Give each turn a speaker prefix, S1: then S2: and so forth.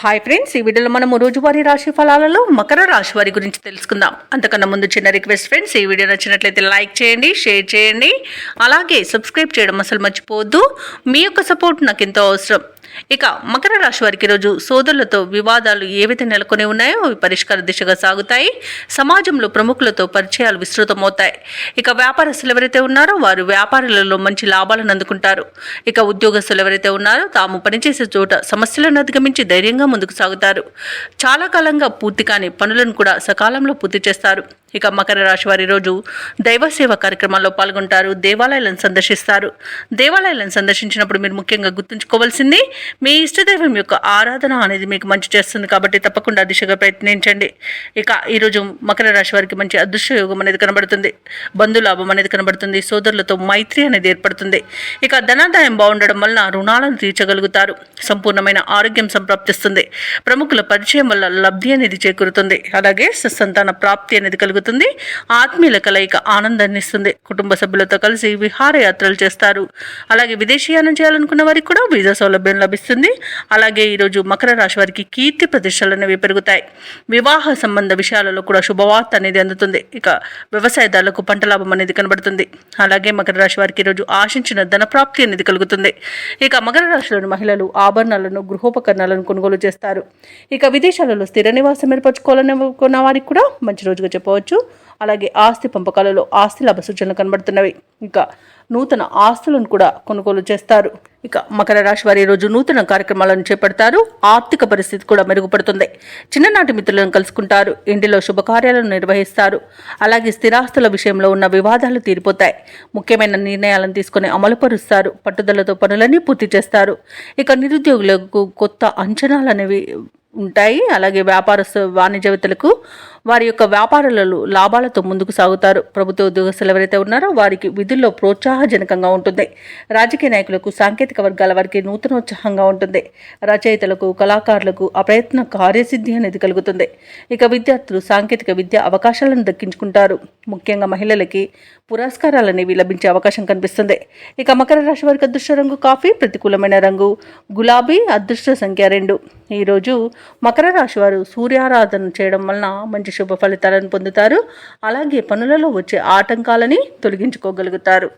S1: Hi friends, ఈ వీడియోలో మనము రోజువారీ రాశి ఫలాలలో మకర రాశి వారి గురించి తెలుసుకుందాం. అంతకన్నా ముందు చిన్న రిక్వెస్ట్ ఫ్రెండ్స్, ఈ వీడియో నచ్చినట్లయితే లైక్ చేయండి, షేర్ చేయండి, అలాగే సబ్స్క్రైబ్ చేయడం అసలు మర్చిపోవద్దు. మీ యొక్క సపోర్ట్ నాకు ఎంతో అవసరం. ఇక మకర రాశి వారికి రోజు సోదరులతో వివాదాలు ఏవైతే నెలకొని ఉన్నాయో అవి పరిష్కార దిశగా సాగుతాయి. సమాజంలో ప్రముఖులతో పరిచయాలు విస్తృతమవుతాయి. ఇక వ్యాపారస్తులు ఎవరైతే ఉన్నారో వారు వ్యాపారాలలో మంచి లాభాలను అందుకుంటారు. ఇక ఉద్యోగస్తులు ఎవరైతే ఉన్నారో తాము పనిచేసే చోట సమస్యలను అధిగమించి ధైర్యంగా ముందుకు సాగుతారు. చాలా కాలంగా పూర్తి కాని పనులను కూడా సకాలంలో పూర్తి చేస్తారు. ఇక మకర రాశి వారి రోజు దైవ సేవ కార్యక్రమాల్లో పాల్గొంటారు. దేవాలయాలను సందర్శిస్తారు. దేవాలయాలను సందర్శించినప్పుడు మీరు ముఖ్యంగా గుర్తుంచుకోవాల్సింది మీ ఇష్టదైవం యొక్క ఆరాధన అనేది మీకు మంచి చేస్తుంది, కాబట్టి తప్పకుండా దిశగా ప్రయత్నించండి. ఇక ఈరోజు మకర రాశి వారికి మంచి అదృష్ట యోగం అనేది కనబడుతుంది. బంధులాభం అనేది కనబడుతుంది. సోదరులతో మైత్రి అనేది ఏర్పడుతుంది. ఇక ధనాదాయం బాగుండడం వలన రుణాలను తీర్చగలుగుతారు. సంపూర్ణమైన ఆరోగ్యం సంప్రాప్తిస్తుంది. ప్రముఖుల పరిచయం వల్ల లబ్ధి అనేది చేకూరుతుంది. అలాగే సత్సంతాన ప్రాప్తి అనేది కలుగుతుంది. ఆత్మీయుల కలయిక ఆనందాన్ని ఇస్తుంది. కుటుంబ సభ్యులతో కలిసి విహారయాత్రలు చేస్తారు. అలాగే విదేశీయానం చేయాలనుకున్న వారికి కూడా వీసా సౌలభ్యం లభిస్తుంది. అలాగే ఈరోజు మకర రాశి వారికి కీర్తి ప్రతిష్టలు అనేవి పెరుగుతాయి. వివాహ సంబంధ విషయాలలో కూడా శుభవార్త అనేది అందుతుంది. ఇక వ్యవసాయదారులకు పంట లాభం అనేది కనబడుతుంది. అలాగే మకర రాశి వారికి ఈరోజు ఆశించిన ధన ప్రాప్తి అనేది కలుగుతుంది. ఇక మకర రాశిలోని మహిళలు ఆభరణాలను గృహోపకరణాలను కొనుగోలు చేస్తారు. ఇక విదేశాలలో స్థిర నివాసం ఏర్పరచుకోవాలనుకున్న వారికి కూడా మంచి రోజుగా చెప్పవచ్చు. అలాగే ఆస్తి పంపకాలలో ఆస్తి లాభ సూచనలు కనబడుతున్నవి. ఇక నూతన ఆస్తులను కూడా కొనుగోలు చేస్తారు. ఇక మకర రాశి వారి రోజు నూతన కార్యక్రమాలను చేపడతారు. ఆర్థిక పరిస్థితి కూడా మెరుగుపడుతుంది. చిన్ననాటి మిత్రులను కలుసుకుంటారు. ఇంటిలో శుభకార్యాలను నిర్వహిస్తారు. అలాగే స్థిరాస్తుల విషయంలో ఉన్న వివాదాలు తీరిపోతాయి. ముఖ్యమైన నిర్ణయాలను తీసుకుని అమలుపరుస్తారు. పట్టుదలతో పనులన్నీ పూర్తి చేస్తారు. ఇక నిరుద్యోగులకు కొత్త అంచనాలు అనేవి ఉంటాయి. అలాగే వాణిజ్యవేత్తలకు వారి యొక్క వ్యాపారాలలో లాభాలతో ముందుకు సాగుతారు. ప్రభుత్వ ఉద్యోగస్తులు ఎవరైతే ఉన్నారో వారికి విధుల్లో ప్రోత్సాహజనకంగా ఉంటుంది. రాజకీయ నాయకులకు, సాంకేతిక వర్గాల వారికి నూతనోత్సాహంగా ఉంటుంది. రచయితలకు, కళాకారులకు అప్రయత్న కార్యసిద్ధి అనేది కలుగుతుంది. ఇక విద్యార్థులు సాంకేతిక విద్య అవకాశాలను దక్కించుకుంటారు. ముఖ్యంగా మహిళలకి పురస్కారాలు అనేవి లభించే అవకాశం కనిపిస్తుంది. ఇక మకర రాశి వారికి అదృష్ట రంగు కాఫీ, ప్రతికూలమైన రంగు గులాబీ, అదృష్ట సంఖ్య 2. ఈరోజు మకర రాశి వారు సూర్యారాధన చేయడం వలన మంచి శుభ ఫలితాలను పొందుతారు. అలాగే పనులలో వచ్చే ఆటంకాలని తొలగించుకోగలుగుతారు.